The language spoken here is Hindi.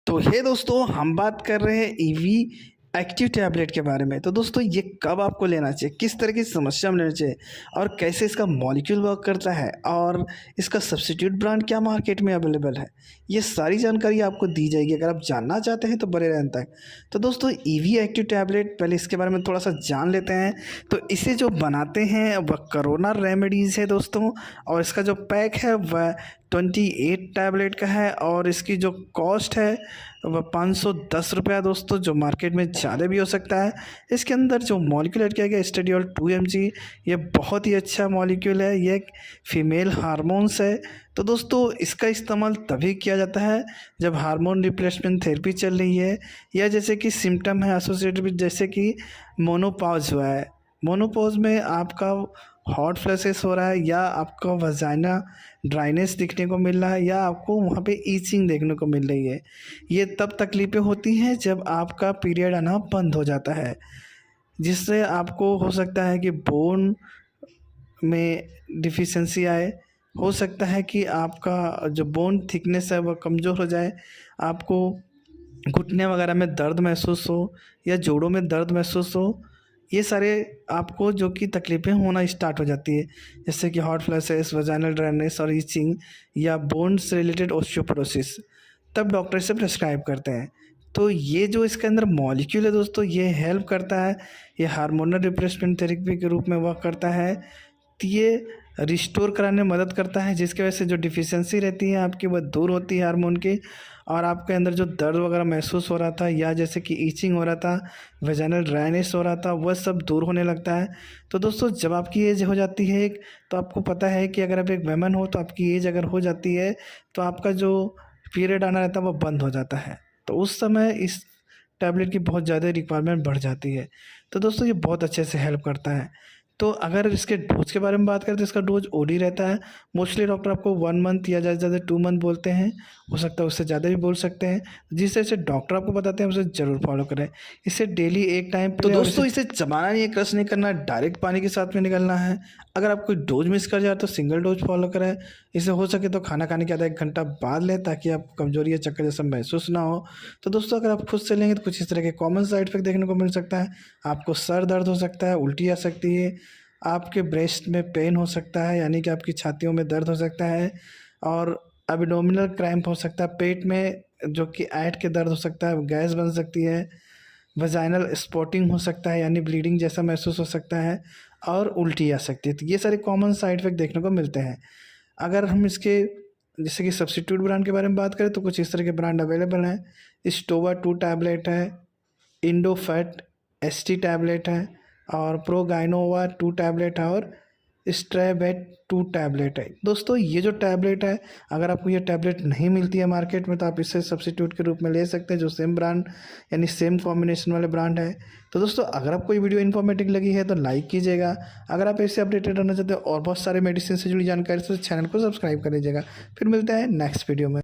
तो हे दोस्तों, हम बात कर रहे हैं ईवी एक्टिव टैबलेट के बारे में। तो दोस्तों, ये कब आपको लेना चाहिए, किस तरह की समस्या में लेना चाहिए और कैसे इसका मॉलिक्यूल वर्क करता है और इसका सब्स्टिट्यूट ब्रांड क्या मार्केट में अवेलेबल है, ये सारी जानकारी आपको दी जाएगी। अगर आप जानना चाहते हैं तो बने रहें तक। तो दोस्तों, ईवी एक्टिव टैबलेट, पहले इसके बारे में थोड़ा सा जान लेते हैं। तो इसे जो बनाते हैं वह करोना रेमेडीज़ है दोस्तों, और इसका जो पैक है वह 28 टैबलेट का है और इसकी जो कॉस्ट है वह 510 रुपया दोस्तों, जो मार्केट में ज़्यादा भी हो सकता है। इसके अंदर जो मॉलिक्यूल ऐड किया गया एस्ट्रेडियोल 2 mg, ये बहुत ही अच्छा मॉलिक्यूल है। ये एक फीमेल हार्मोन्स है। तो दोस्तों, इसका इस्तेमाल तभी किया जाता है जब हार्मोन रिप्लेसमेंट थेरेपी चल रही है या जैसे कि सिम्टम है एसोसिएटेड विद, जैसे कि मोनोपॉज हुआ है। मोनोपॉज में आपका हॉट फ्लैशेस हो रहा है या आपका वजाइना ड्राइनेस दिखने को मिल रहा है या आपको वहाँ पे ईचिंग देखने को मिल रही है। ये तब तकलीफ़ें होती हैं जब आपका पीरियड आना बंद हो जाता है, जिससे आपको हो सकता है कि बोन में डिफिशिएंसी आए। हो सकता है कि आपका जो बोन थिकनेस है वह कमज़ोर हो जाए, आपको घुटने वगैरह में दर्द महसूस हो या जोड़ों में दर्द महसूस हो। ये सारे आपको जो कि तकलीफ़ें होना स्टार्ट हो जाती है, जैसे कि हॉट फ्लैशेस, वजाइनल ड्राइनेस और ईचिंग या बोन्स रिलेटेड ऑस्टियोपोरोसिस, तब डॉक्टर से प्रिस्क्राइब करते हैं। तो ये जो इसके अंदर मॉलिक्यूल है दोस्तों, ये हेल्प करता है, ये हार्मोनल रिप्लेसमेंट थेरेपी के रूप में वर्क करता है। तो ये रिस्टोर कराने में मदद करता है, जिसकी वजह से जो डिफिशिएंसी रहती है आपकी वह दूर होती है हार्मोन की, और आपके अंदर जो दर्द वगैरह महसूस हो रहा था या जैसे कि ईचिंग हो रहा था, वेजाइनल ड्राइनेस हो रहा था, वह सब दूर होने लगता है। तो दोस्तों, जब आपकी एज हो जाती है एक, तो आपको पता है कि अगर आप एक वुमेन हो तो आपकी एज अगर हो जाती है तो आपका जो पीरियड आना रहता है वह बंद हो जाता है। तो उस समय इस टैबलेट की बहुत ज़्यादा रिक्वायरमेंट बढ़ जाती है। तो दोस्तों, ये बहुत अच्छे से हेल्प करता है। तो अगर इसके डोज के बारे में बात करें तो इसका डोज ओडी रहता है। मोस्टली डॉक्टर आपको 1 मंथ या ज़्यादा से ज़्यादा 2 मंथ बोलते हैं, हो सकता है उससे ज़्यादा भी बोल सकते हैं। जिस तरह से डॉक्टर आपको बताते हैं उसे ज़रूर फॉलो करें। इसे डेली एक टाइम पे, तो दोस्तों इसे चबाना नहीं है, क्रश नहीं करना है, डायरेक्ट पानी के साथ में निकलना है। अगर आप कोई डोज मिस कर जाए तो सिंगल डोज फॉलो करें। इसे हो सके तो खाना खाने के आधा 1 घंटा बाद लें, ताकि आपको कमजोरी या चक्कर जैसा महसूस ना हो। तो दोस्तों, अगर आप खुद से लेंगे तो कुछ इस तरह के कॉमन साइड इफेक्ट देखने को मिल सकता है। आपको सर दर्द हो सकता है, उल्टी आ सकती है, आपके ब्रेस्ट में पेन हो सकता है, यानी कि आपकी छातियों में दर्द हो सकता है, और एब्डोमिनल क्रैम्प हो सकता है, पेट में जो कि ऐंठ के दर्द हो सकता है, गैस बन सकती है, वजाइनल स्पॉटिंग हो सकता है यानी ब्लीडिंग जैसा महसूस हो सकता है, और उल्टी आ सकती है। तो ये सारे कॉमन साइड इफेक्ट देखने को मिलते हैं। अगर हम इसके जैसे कि सब्स्टिट्यूट ब्रांड के बारे में बात करें तो कुछ इस तरह के ब्रांड अवेलेबल हैं। स्टोवा 2 टैबलेट है, इंडोफैट ST टैबलेट है, और प्रोगाइनोवा 2 टैबलेट है, और स्ट्रेबेट 2 टैबलेट है। दोस्तों, ये जो टैबलेट है, अगर आपको ये टैबलेट नहीं मिलती है मार्केट में तो आप इसे सब्स्टिट्यूट के रूप में ले सकते हैं, जो सेम ब्रांड यानी सेम कॉम्बिनेशन वाले ब्रांड है। तो दोस्तों, अगर आपको ये वीडियो इन्फॉर्मेटिव लगी है तो लाइक कीजिएगा। अगर आप इससे अपडेटेड रहना चाहते हो और बहुत सारे मेडिसिन से जुड़ी जानकारी तो चैनल को सब्सक्राइब कर लीजिएगा। फिर मिलते हैं नेक्स्ट वीडियो में।